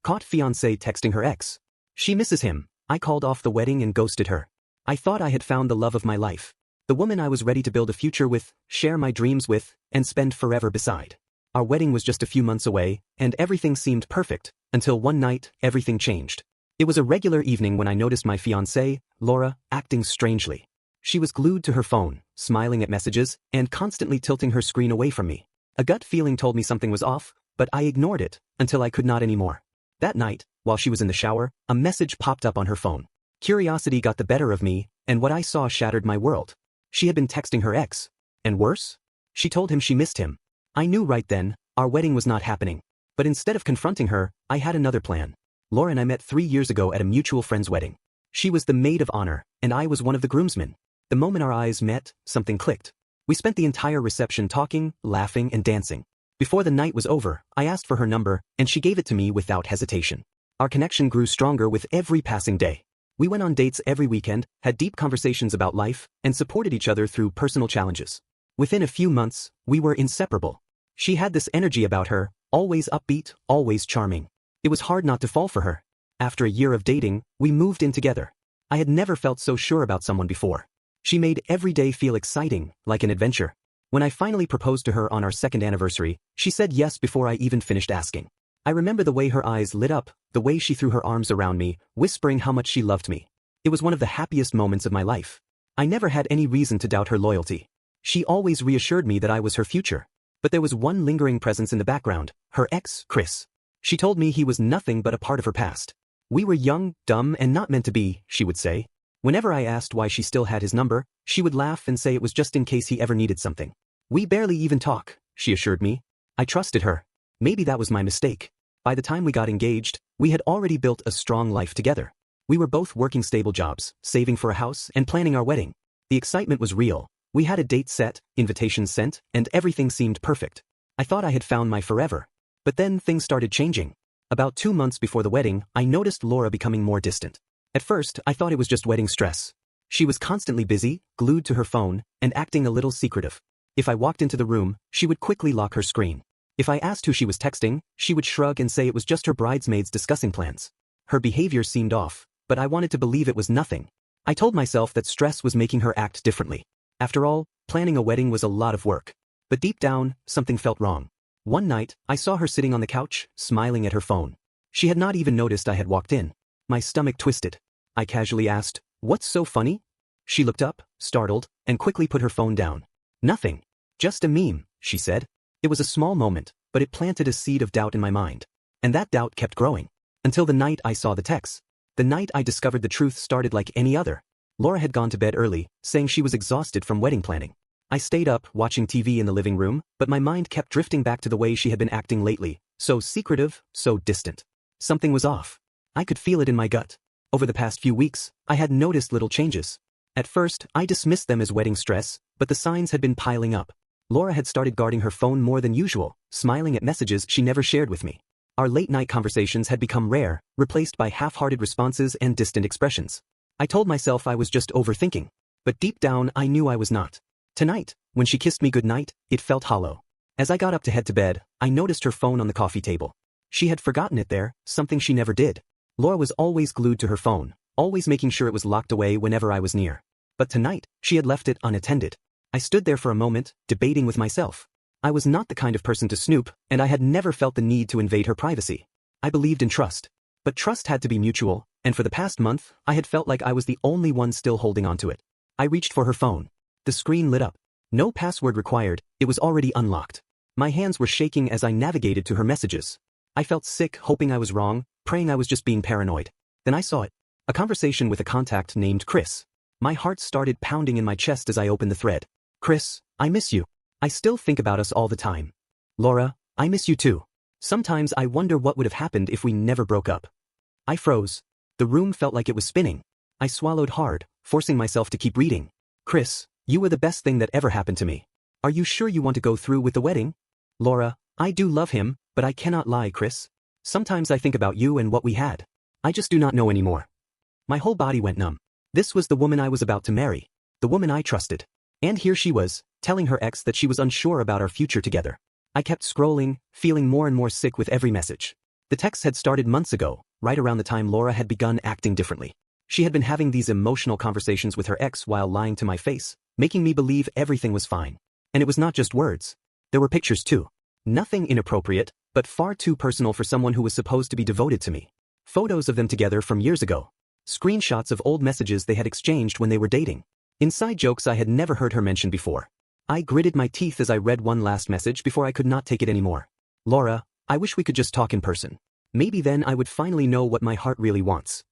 Caught fiancée texting her ex. She misses him. I called off the wedding and ghosted her. I thought I had found the love of my life. The woman I was ready to build a future with, share my dreams with, and spend forever beside. Our wedding was just a few months away, and everything seemed perfect, until one night, everything changed. It was a regular evening when I noticed my fiancée, Laura, acting strangely. She was glued to her phone, smiling at messages, and constantly tilting her screen away from me. A gut feeling told me something was off, but I ignored it, until I could not anymore. That night, while she was in the shower, a message popped up on her phone. Curiosity got the better of me, and what I saw shattered my world. She had been texting her ex. And worse? She told him she missed him. I knew right then, our wedding was not happening. But instead of confronting her, I had another plan. Laura and I met 3 years ago at a mutual friend's wedding. She was the maid of honor, and I was one of the groomsmen. The moment our eyes met, something clicked. We spent the entire reception talking, laughing, and dancing. Before the night was over, I asked for her number, and she gave it to me without hesitation. Our connection grew stronger with every passing day. We went on dates every weekend, had deep conversations about life, and supported each other through personal challenges. Within a few months, we were inseparable. She had this energy about her, always upbeat, always charming. It was hard not to fall for her. After a year of dating, we moved in together. I had never felt so sure about someone before. She made every day feel exciting, like an adventure. When I finally proposed to her on our second anniversary, she said yes before I even finished asking. I remember the way her eyes lit up, the way she threw her arms around me, whispering how much she loved me. It was one of the happiest moments of my life. I never had any reason to doubt her loyalty. She always reassured me that I was her future. But there was one lingering presence in the background, her ex, Chris. She told me he was nothing but a part of her past. We were young, dumb, and not meant to be, she would say. Whenever I asked why she still had his number, she would laugh and say it was just in case he ever needed something. We barely even talk, she assured me. I trusted her. Maybe that was my mistake. By the time we got engaged, we had already built a strong life together. We were both working stable jobs, saving for a house, and planning our wedding. The excitement was real. We had a date set, invitations sent, and everything seemed perfect. I thought I had found my forever. But then things started changing. About 2 months before the wedding, I noticed Laura becoming more distant. At first, I thought it was just wedding stress. She was constantly busy, glued to her phone, and acting a little secretive. If I walked into the room, she would quickly lock her screen. If I asked who she was texting, she would shrug and say it was just her bridesmaids discussing plans. Her behavior seemed off, but I wanted to believe it was nothing. I told myself that stress was making her act differently. After all, planning a wedding was a lot of work. But deep down, something felt wrong. One night, I saw her sitting on the couch, smiling at her phone. She had not even noticed I had walked in. My stomach twisted. I casually asked, "What's so funny?" She looked up, startled, and quickly put her phone down. "Nothing. Just a meme," she said. It was a small moment, but it planted a seed of doubt in my mind. And that doubt kept growing. Until the night I saw the text. The night I discovered the truth started like any other. Laura had gone to bed early, saying she was exhausted from wedding planning. I stayed up, watching TV in the living room, but my mind kept drifting back to the way she had been acting lately, so secretive, so distant. Something was off. I could feel it in my gut. Over the past few weeks, I had noticed little changes. At first, I dismissed them as wedding stress, but the signs had been piling up. Laura had started guarding her phone more than usual, smiling at messages she never shared with me. Our late-night conversations had become rare, replaced by half-hearted responses and distant expressions. I told myself I was just overthinking. But deep down, I knew I was not. Tonight, when she kissed me goodnight, it felt hollow. As I got up to head to bed, I noticed her phone on the coffee table. She had forgotten it there, something she never did. Laura was always glued to her phone, always making sure it was locked away whenever I was near. But tonight, she had left it unattended. I stood there for a moment, debating with myself. I was not the kind of person to snoop, and I had never felt the need to invade her privacy. I believed in trust. But trust had to be mutual, and for the past month, I had felt like I was the only one still holding onto it. I reached for her phone. The screen lit up. No password required, it was already unlocked. My hands were shaking as I navigated to her messages. I felt sick, hoping I was wrong, praying I was just being paranoid. Then I saw it. A conversation with a contact named Chris. My heart started pounding in my chest as I opened the thread. "Chris, I miss you. I still think about us all the time. Laura, I miss you too. Sometimes I wonder what would have happened if we never broke up." I froze. The room felt like it was spinning. I swallowed hard, forcing myself to keep reading. "Chris, you were the best thing that ever happened to me. Are you sure you want to go through with the wedding?" "Laura, I do love him, but I cannot lie, Chris. Sometimes I think about you and what we had. I just do not know anymore." My whole body went numb. This was the woman I was about to marry. The woman I trusted. And here she was, telling her ex that she was unsure about our future together. I kept scrolling, feeling more and more sick with every message. The texts had started months ago, right around the time Laura had begun acting differently. She had been having these emotional conversations with her ex while lying to my face, making me believe everything was fine. And it was not just words. There were pictures too. Nothing inappropriate, but far too personal for someone who was supposed to be devoted to me. Photos of them together from years ago. Screenshots of old messages they had exchanged when they were dating. Inside jokes I had never heard her mention before. I gritted my teeth as I read one last message before I could not take it anymore. Laura, I wish we could just talk in person. Maybe then I would finally know what my heart really wants.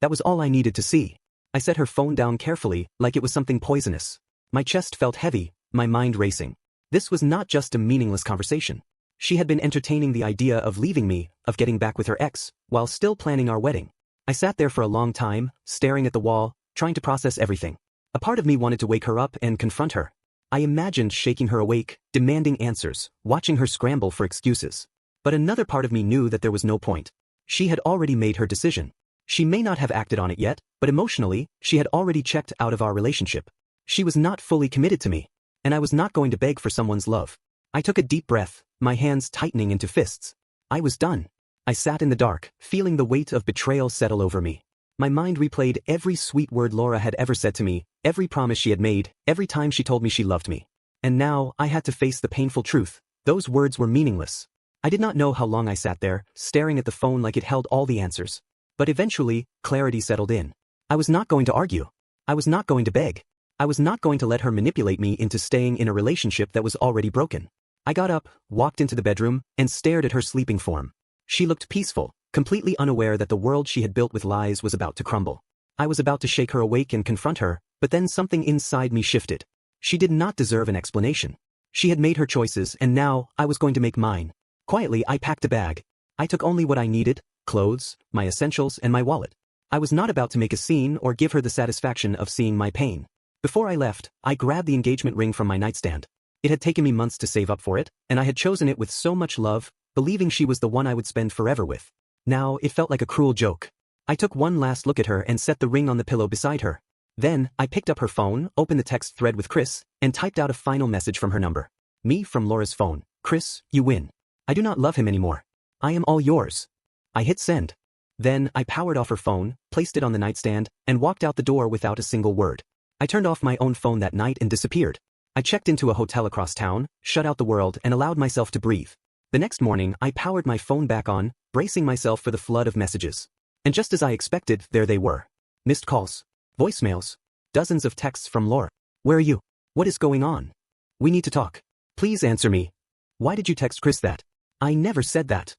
That was all I needed to see. I set her phone down carefully, like it was something poisonous. My chest felt heavy, my mind racing. This was not just a meaningless conversation. She had been entertaining the idea of leaving me, of getting back with her ex, while still planning our wedding. I sat there for a long time, staring at the wall, trying to process everything. A part of me wanted to wake her up and confront her. I imagined shaking her awake, demanding answers, watching her scramble for excuses. But another part of me knew that there was no point. She had already made her decision. She may not have acted on it yet, but emotionally, she had already checked out of our relationship. She was not fully committed to me, and I was not going to beg for someone's love. I took a deep breath, my hands tightening into fists. I was done. I sat in the dark, feeling the weight of betrayal settle over me. My mind replayed every sweet word Laura had ever said to me, every promise she had made, every time she told me she loved me. And now, I had to face the painful truth. Those words were meaningless. I did not know how long I sat there, staring at the phone like it held all the answers. But eventually, clarity settled in. I was not going to argue. I was not going to beg. I was not going to let her manipulate me into staying in a relationship that was already broken. I got up, walked into the bedroom, and stared at her sleeping form. She looked peaceful, completely unaware that the world she had built with lies was about to crumble. I was about to shake her awake and confront her, but then something inside me shifted. She did not deserve an explanation. She had made her choices, and now, I was going to make mine. Quietly, I packed a bag. I took only what I needed: clothes, my essentials, and my wallet. I was not about to make a scene or give her the satisfaction of seeing my pain. Before I left, I grabbed the engagement ring from my nightstand. It had taken me months to save up for it, and I had chosen it with so much love, believing she was the one I would spend forever with. Now, it felt like a cruel joke. I took one last look at her and set the ring on the pillow beside her. Then, I picked up her phone, opened the text thread with Chris, and typed out a final message from her number. Me from Laura's phone. Chris, you win. I do not love him anymore. I am all yours. I hit send. Then, I powered off her phone, placed it on the nightstand, and walked out the door without a single word. I turned off my own phone that night and disappeared. I checked into a hotel across town, shut out the world, and allowed myself to breathe. The next morning, I powered my phone back on, bracing myself for the flood of messages. And just as I expected, there they were. Missed calls. Voicemails. Dozens of texts from Laura. Where are you? What is going on? We need to talk. Please answer me. Why did you text Chris that? I never said that.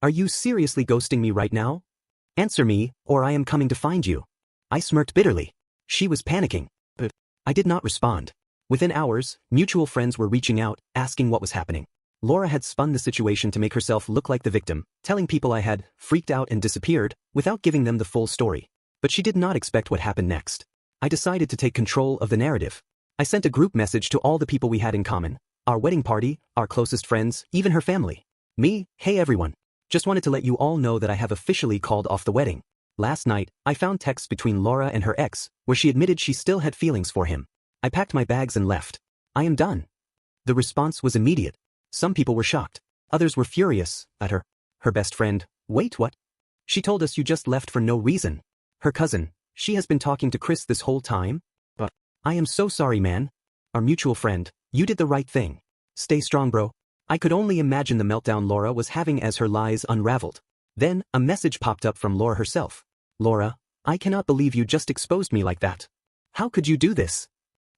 Are you seriously ghosting me right now? Answer me, or I am coming to find you. I smirked bitterly. She was panicking, but I did not respond. Within hours, mutual friends were reaching out, asking what was happening. Laura had spun the situation to make herself look like the victim, telling people I had freaked out and disappeared, without giving them the full story. But she did not expect what happened next. I decided to take control of the narrative. I sent a group message to all the people we had in common. Our wedding party, our closest friends, even her family. Me, hey everyone. Just wanted to let you all know that I have officially called off the wedding. Last night, I found texts between Laura and her ex, where she admitted she still had feelings for him. I packed my bags and left. I am done. The response was immediate. Some people were shocked. Others were furious at her. Her best friend, wait, what? She told us you just left for no reason. Her cousin, she has been talking to Chris this whole time? But I am so sorry, man. Our mutual friend, you did the right thing. Stay strong, bro. I could only imagine the meltdown Laura was having as her lies unraveled. Then, a message popped up from Laura herself. Laura, I cannot believe you just exposed me like that. How could you do this?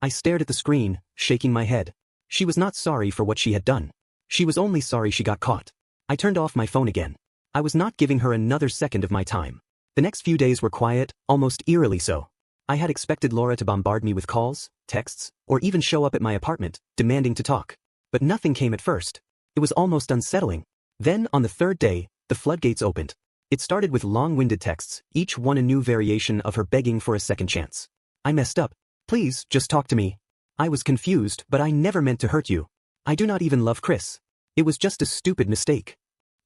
I stared at the screen, shaking my head. She was not sorry for what she had done. She was only sorry she got caught. I turned off my phone again. I was not giving her another second of my time. The next few days were quiet, almost eerily so. I had expected Laura to bombard me with calls, texts, or even show up at my apartment, demanding to talk. But nothing came at first. It was almost unsettling. Then, on the third day, the floodgates opened. It started with long-winded texts, each one a new variation of her begging for a second chance. I messed up. Please, just talk to me. I was confused, but I never meant to hurt you. I do not even love Chris. It was just a stupid mistake.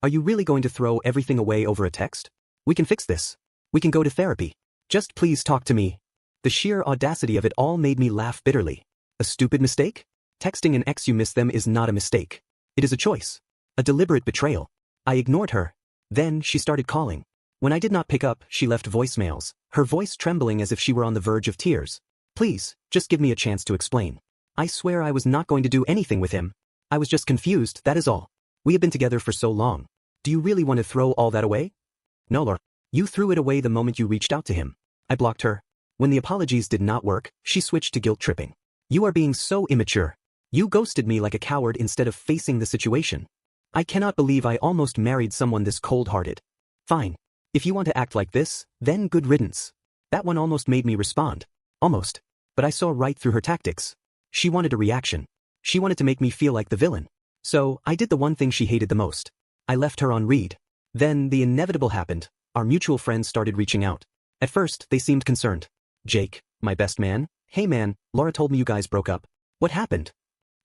Are you really going to throw everything away over a text? We can fix this. We can go to therapy. Just please talk to me. The sheer audacity of it all made me laugh bitterly. A stupid mistake? Texting an ex you miss them is not a mistake. It is a choice. A deliberate betrayal. I ignored her. Then she started calling. When I did not pick up, she left voicemails, her voice trembling as if she were on the verge of tears. Please, just give me a chance to explain. I swear I was not going to do anything with him. I was just confused, that is all. We have been together for so long. Do you really want to throw all that away? No, Laura. You threw it away the moment you reached out to him. I blocked her. When the apologies did not work, she switched to guilt tripping. You are being so immature. You ghosted me like a coward instead of facing the situation. I cannot believe I almost married someone this cold-hearted. Fine. If you want to act like this, then good riddance. That one almost made me respond. Almost. But I saw right through her tactics. She wanted a reaction. She wanted to make me feel like the villain. So, I did the one thing she hated the most. I left her on read. Then, the inevitable happened. Our mutual friends started reaching out. At first, they seemed concerned. Jake, my best man. Hey man, Laura told me you guys broke up. What happened?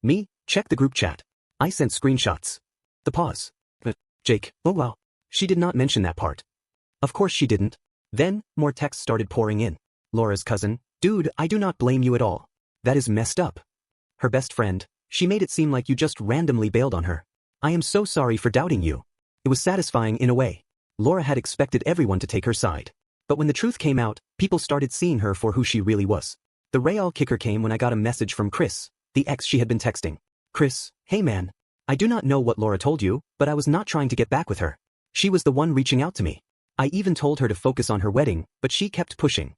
Me? Check the group chat. I sent screenshots. The pause. Jake, oh wow. She did not mention that part. Of course she didn't. Then, more texts started pouring in. Laura's cousin, dude, I do not blame you at all. That is messed up. Her best friend, she made it seem like you just randomly bailed on her. I am so sorry for doubting you. It was satisfying in a way. Laura had expected everyone to take her side. But when the truth came out, people started seeing her for who she really was. The real kicker came when I got a message from Chris, the ex she had been texting. Chris, hey man. I do not know what Laura told you, but I was not trying to get back with her. She was the one reaching out to me. I even told her to focus on her wedding, but she kept pushing.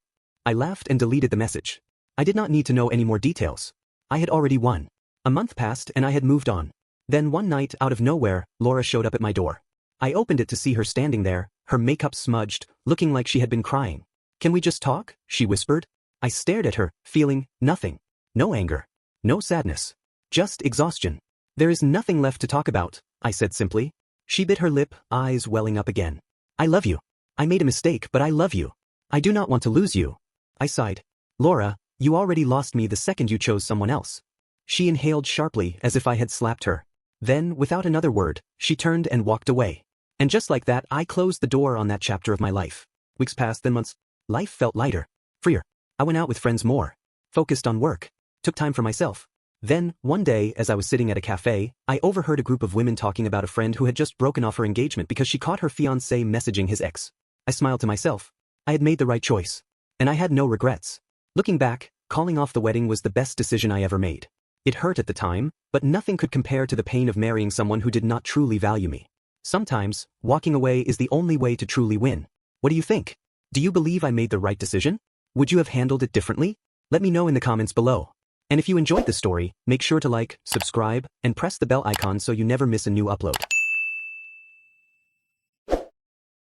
I laughed and deleted the message. I did not need to know any more details. I had already won. A month passed and I had moved on. Then one night, out of nowhere, Laura showed up at my door. I opened it to see her standing there, her makeup smudged, looking like she had been crying. Can we just talk? She whispered. I stared at her, feeling nothing. No anger. No sadness. Just exhaustion. There is nothing left to talk about, I said simply. She bit her lip, eyes welling up again. I love you. I made a mistake, but I love you. I do not want to lose you. I sighed. Laura, you already lost me the second you chose someone else. She inhaled sharply as if I had slapped her. Then, without another word, she turned and walked away. And just like that, I closed the door on that chapter of my life. Weeks passed, then months. Life felt lighter, freer. I went out with friends more. Focused on work. Took time for myself. Then, one day, as I was sitting at a cafe, I overheard a group of women talking about a friend who had just broken off her engagement because she caught her fiancé messaging his ex. I smiled to myself. I had made the right choice. And I had no regrets. Looking back, calling off the wedding was the best decision I ever made. It hurt at the time, but nothing could compare to the pain of marrying someone who did not truly value me. Sometimes, walking away is the only way to truly win. What do you think? Do you believe I made the right decision? Would you have handled it differently? Let me know in the comments below. And if you enjoyed the story, make sure to like, subscribe, and press the bell icon so you never miss a new upload.